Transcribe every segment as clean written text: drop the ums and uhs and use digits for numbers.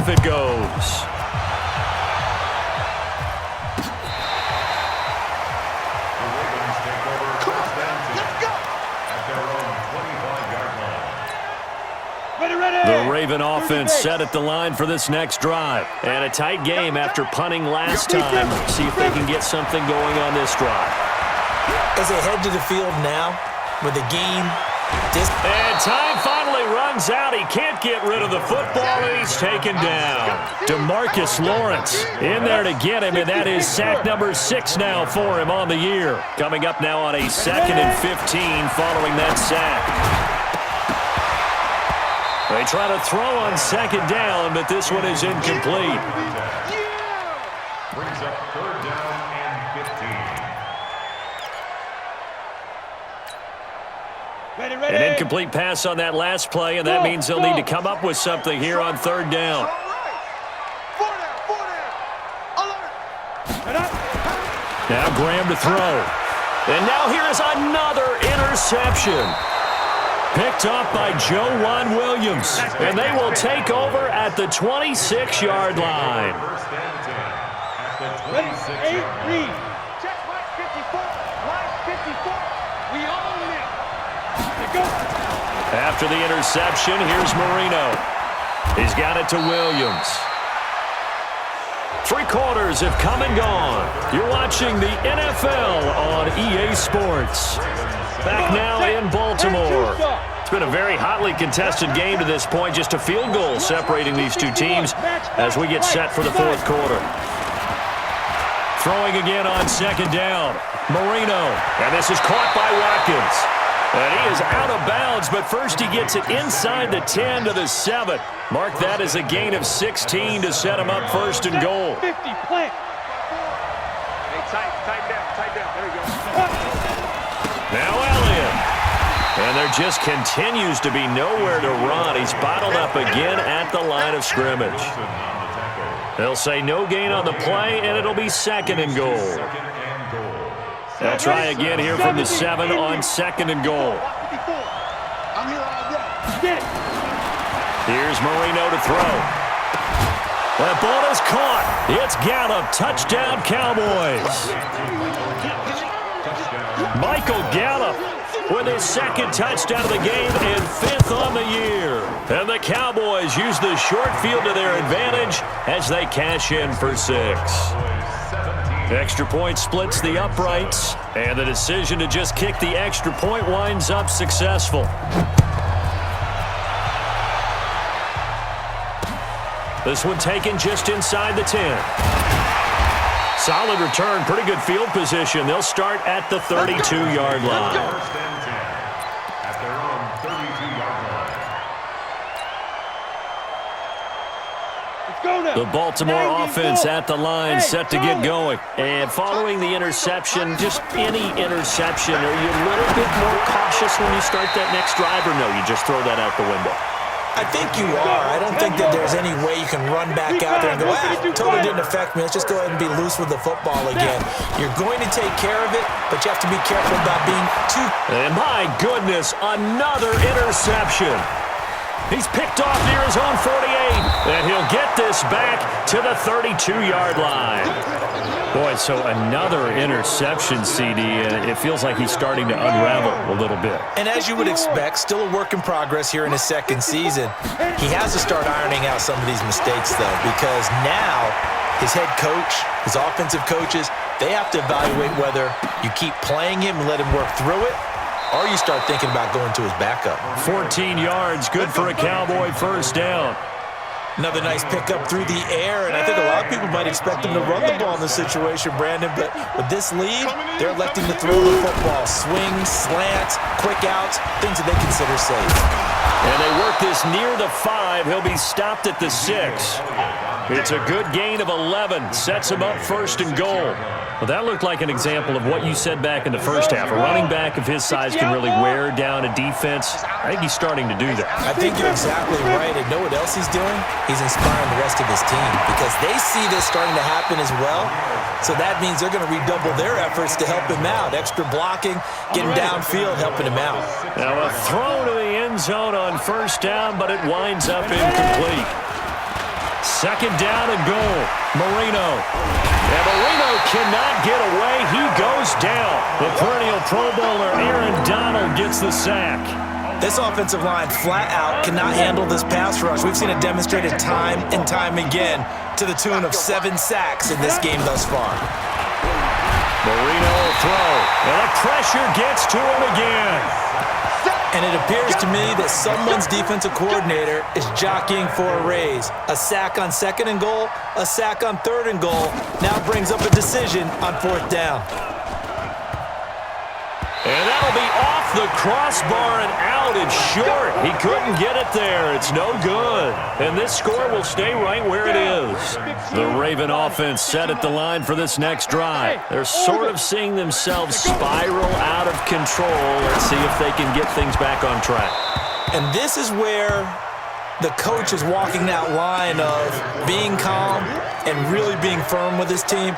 off it goes. The Raven offense set at the line for this next drive. And a tight game after punting last time. See if they can get something going on this drive. As they head to the field now with the game. And time finally runs out. He can't get rid of the football, and he's taken down. DeMarcus Lawrence in there to get him, and that is sack number 6 now for him on the year. Coming up now on a 2nd and 15 following that sack. They try to throw on 2nd down, but this one is incomplete. Brings up 3rd down and 15. An incomplete pass on that last play, and that means they'll need to come up with something here on 3rd down. Now Graham to throw. And now here is another interception. Picked up by Joejuan Williams. And they will take over at the 26-yard line. After the interception, here's Marino. He's got it to Williams. 3 quarters have come and gone. You're watching the NFL on EA Sports. Back now in Baltimore. It's been a very hotly contested game to this point. Just a field goal separating these two teams as we get set for the 4th quarter. Throwing again on 2nd down. Marino. And this is caught by Watkins. And he is out of bounds, but first he gets it inside the 10 to the 7. Mark that as a gain of 16 to set him up 1st and goal. 50, plant. Hey, tight down. There you go. Now Elliott. And there just continues to be nowhere to run. He's bottled up again at the line of scrimmage. They'll say no gain on the play, and it'll be 2nd and goal. They'll try again here from the 7 on 2nd and goal. Here's Marino to throw. That ball is caught. It's Gallup. Touchdown, Cowboys. Michael Gallup with his 2nd touchdown of the game and 5th on the year. And the Cowboys use the short field to their advantage as they cash in for 6. Extra point splits the uprights, and the decision to just kick the extra point winds up successful. This one taken just inside the 10. Solid return, pretty good field position. They'll start at the 32-yard line. At their own 32-yard line. The Baltimore offense at the line, set to get going. And following the interception, just any interception, are you a little bit more cautious when you start that next drive, or no, you just throw that out the window? I think you are. I don't think that there's any way you can run back out there and go, totally didn't affect me. Let's just go ahead and be loose with the football again. You're going to take care of it, but you have to be careful about being too... And my goodness, another interception. He's picked off near his own 48, and he'll get this back to the 32-yard line. Boy, so another interception, CD, and it feels like he's starting to unravel a little bit. And as you would expect, still a work in progress here in his 2nd season. He has to start ironing out some of these mistakes, though, because now his head coach, his offensive coaches, they have to evaluate whether you keep playing him and let him work through it, or you start thinking about going to his backup. 14 yards, good for a Cowboy 1st down. Another nice pickup through the air, and I think a lot of people might expect him to run the ball in this situation, Brandon, but with this lead, they're electing to throw the football. Swings, slants, quick outs, things that they consider safe. And they work this near the 5. He'll be stopped at the 6. It's a good gain of 11. Sets him up 1st and goal. Well, that looked like an example of what you said back in the first half. A running back of his size can really wear down a defense. I think he's starting to do that. I think you're exactly right. And know what else he's doing? He's inspiring the rest of his team because they see this starting to happen as well. So that means they're going to redouble their efforts to help him out. Extra blocking, getting downfield, helping him out. Now a throw to the end zone on 1st down, but it winds up incomplete. Second down and goal. Marino. And Marino cannot get away. He goes down. The perennial Pro Bowler Aaron Donald gets the sack. This offensive line flat out cannot handle this pass rush. We've seen it demonstrated time and time again to the tune of 7 sacks in this game thus far. Marino will throw. And the pressure gets to him again. And it appears to me that someone's defensive coordinator is jockeying for a raise. A sack on 2nd and goal, a sack on 3rd and goal, now brings up a decision on 4th down. And that'll be off the crossbar and out. It's short. He couldn't get it there. It's no good. And this score will stay right where it is. The Raven offense set at the line for this next drive. They're sort of seeing themselves spiral out of control. Let's see if they can get things back on track. And this is where the coach is walking that line of being calm and really being firm with his team.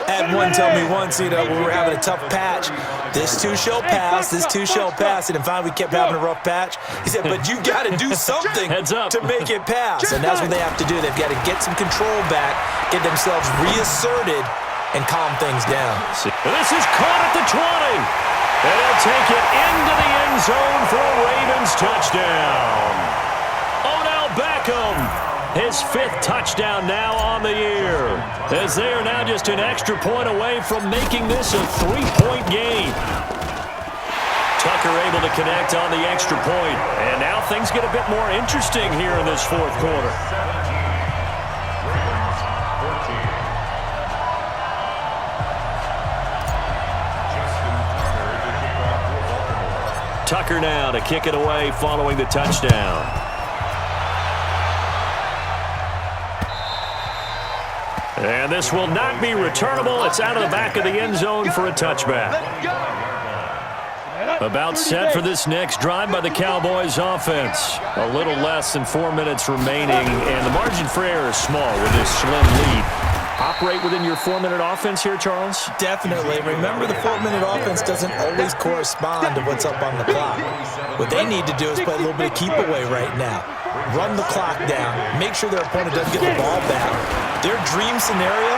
I had one tell me once, when we were having a tough patch, this too shall pass, this too shall pass. And finally we kept having a rough patch. He said, but you got to do something to make it pass. And that's what they have to do. They've got to get some control back, get themselves reasserted, and calm things down. This is caught at the 20. And they'll take it into the end zone for a Ravens touchdown. Odell Beckham, his 5th touchdown now on the year, as they are now just an extra point away from making this a 3-point game. Tucker able to connect on the extra point, and now things get a bit more interesting here in this 4th quarter. Tucker now to kick it away following the touchdown. And this will not be returnable. It's out of the back of the end zone for a touchback. About set for this next drive by the Cowboys offense. A little less than 4 minutes remaining, and the margin for error is small with this slim lead. Operate within your 4-minute offense here, Charles? Definitely. Remember, the 4-minute offense doesn't always correspond to what's up on the clock. What they need to do is play a little bit of keep away right now. Run the clock down. Make sure their opponent doesn't get the ball back. Their dream scenario,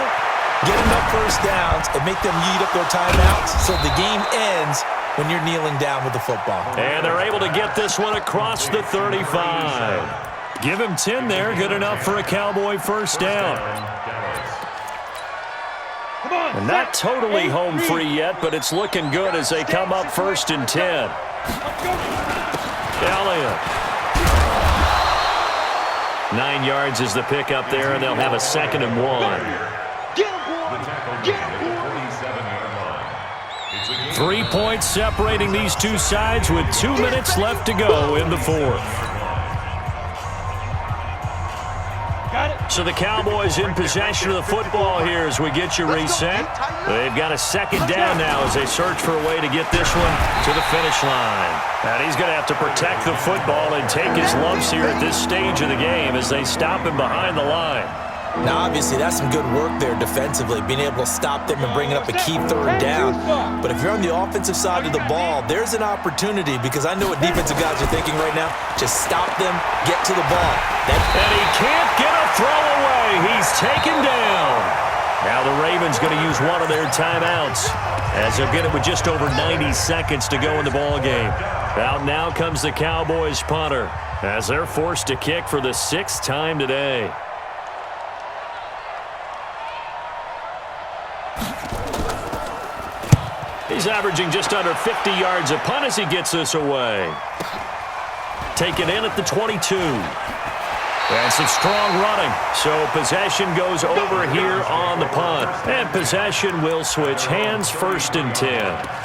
get enough first downs and make them eat up their timeouts so the game ends when you're kneeling down with the football. And they're able to get this one across the 35. Give him 10 there. Good enough for a Cowboy first down. And not totally home free yet, but it's looking good as they come up 1st and 10. Elliott. 9 yards is the pickup there, and they'll have a 2nd and 1. 3 points separating these two sides with 2 minutes left to go in the 4th. So the Cowboys in possession of the football here as we get you reset. They've got a 2nd down now as they search for a way to get this one to the finish line. And he's going to have to protect the football and take his lumps here at this stage of the game as they stop him behind the line. Now, obviously, that's some good work there defensively, being able to stop them and bringing up a key 3rd down. But if you're on the offensive side of the ball, there's an opportunity because I know what defensive guys are thinking right now. Just stop them, get to the ball. And he can't get a throw away. He's taken down. Now the Ravens going to use one of their timeouts as they'll get it with just over 90 seconds to go in the ball game. Out now comes the Cowboys punter as they're forced to kick for the 6th time today. He's averaging just under 50 yards a punt as he gets this away. Taken in at the 22. And some strong running. So possession goes over here on the punt. And possession will switch hands, 1st and 10.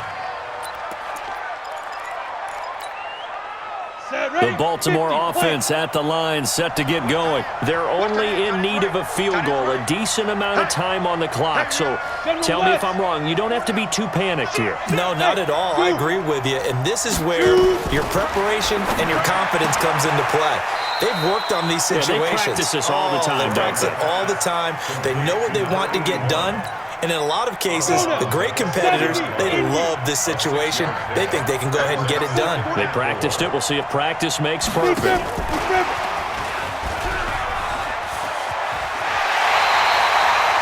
The Baltimore offense at the line set to get going. They're only in need of a field goal, a decent amount of time on the clock. So tell me if I'm wrong. You don't have to be too panicked here. No, not at all. I agree with you. And this is where your preparation and your confidence comes into play. They've worked on these situations. Yeah, they practice this all the time. They practice it all the time. They know what they want to get done. And in a lot of cases, the great competitors, they love this situation. They think they can go ahead and get it done. They practiced it. We'll see if practice makes perfect.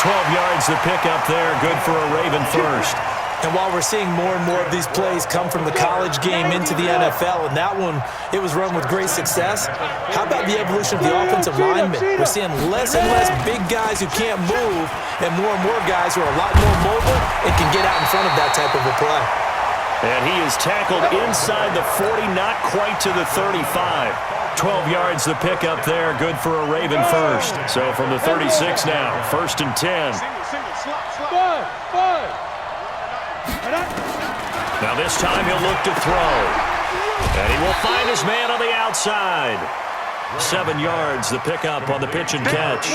12 yards to pick up there. Good for a Raven first. And while we're seeing more and more of these plays come from the college game into the NFL, and that one, it was run with great success, how about the evolution of the offensive linemen? We're seeing less and less big guys who can't move and more guys who are a lot more mobile and can get out in front of that type of a play. And he is tackled inside the 40, not quite to the 35. 12 yards to pick up there. Good for a Raven first. So from the 36 now, 1st and 10. Now this time he'll look to throw. And he will find his man on the outside. 7 yards the pickup on the pitch and catch.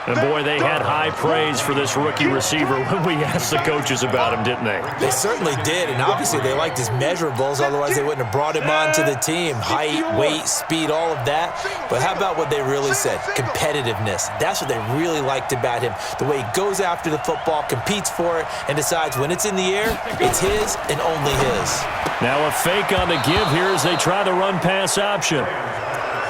And boy, they had high praise for this rookie receiver when we asked the coaches about him, didn't they? They certainly did, and obviously they liked his measurables, otherwise they wouldn't have brought him onto the team. Height, weight, speed, all of that. But how about what they really said? Competitiveness. That's what they really liked about him. The way he goes after the football, competes for it, and decides when it's in the air, it's his and only his. Now a fake on the give here as they try the run-pass option.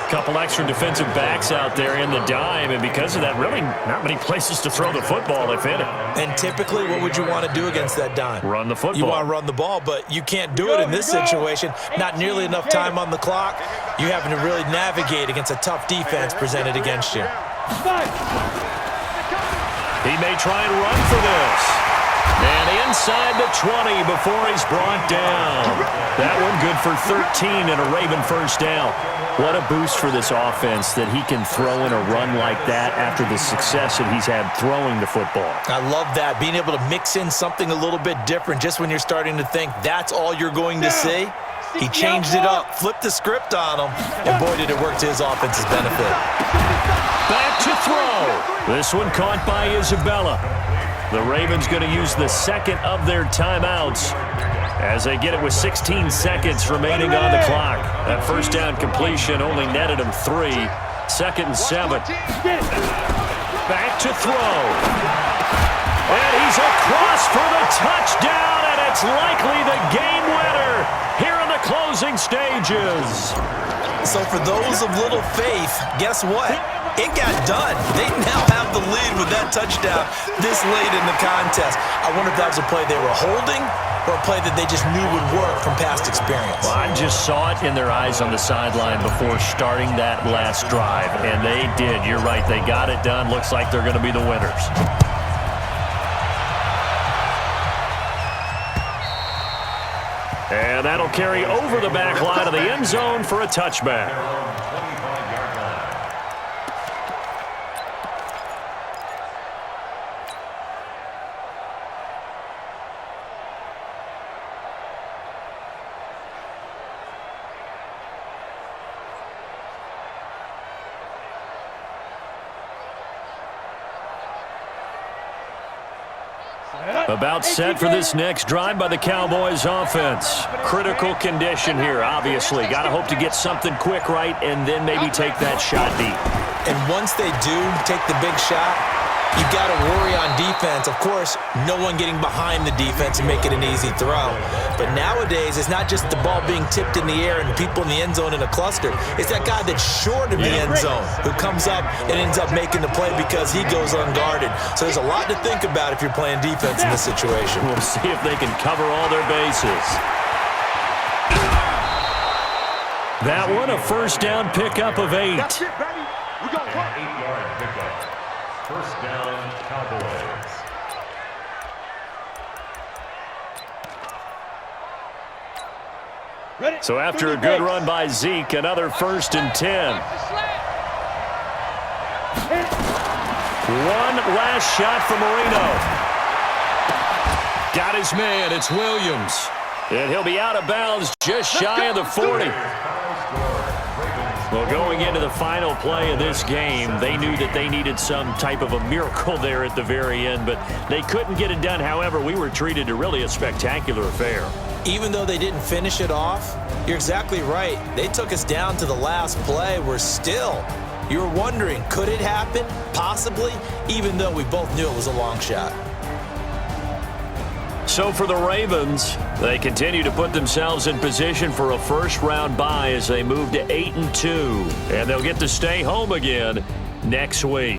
Couple extra defensive backs out there in the dime, and because of that, really not many places to throw the football if any. And typically, what would you want to do against that dime? Run the football. You want to run the ball, but you can't do it in this situation. Not nearly enough time on the clock. You're having to really navigate against a tough defense presented against you. He may try and run for this. And inside the 20 before he's brought down. That one good for 13 and a Raven first down. What a boost for this offense that he can throw in a run like that after the success that he's had throwing the football. I love that, being able to mix in something a little bit different just when you're starting to think that's all you're going to see. He changed it up, flipped the script on him, and boy, did it work to his offense's benefit. Back to throw. This one caught by Isabella. The Ravens going to use the second of their timeouts as they get it with 16 seconds remaining on the clock. That first down completion only netted him 3. 2nd and 7. Back to throw. And he's across for the touchdown, and it's likely the game winner here in the closing stages. So for those of little faith, guess what? It got done. They now have the lead with that touchdown this late in the contest. I wonder if that was a play they were holding or a play that they just knew would work from past experience. Well, I just saw it in their eyes on the sideline before starting that last drive, and they did. You're right. They got it done. Looks like they're going to be the winners. And that'll carry over the back line of the end zone for a touchback. About set for this next drive by the Cowboys offense. Critical condition here, obviously. Got to hope to get something quick right and then maybe take that shot deep. And once they do take the big shot, you got to worry on defense. Of course, no one getting behind the defense and making an easy throw. But nowadays, it's not just the ball being tipped in the air and people in the end zone in a cluster. It's that guy that's short of the end zone who comes up and ends up making the play because he goes unguarded. So there's a lot to think about if you're playing defense in this situation. We'll see if they can cover all their bases. That one, a first down pickup of 8. That's it, baby. We're going to 8-yard pickup. First down, Cowboys. So after a good run by Zeke, another 1st and 10. One last shot for Marino. Got his man, it's Williams. And he'll be out of bounds just shy of the 40. Well, going into the final play of this game, they knew that they needed some type of a miracle there at the very end, but they couldn't get it done. However, we were treated to really a spectacular affair. Even though they didn't finish it off, you're exactly right. They took us down to the last play. We're still, you were wondering, could it happen? Possibly, even though we both knew it was a long shot. So for the Ravens, they continue to put themselves in position for a first-round bye as they move to 8-2. And they'll get to stay home again next week.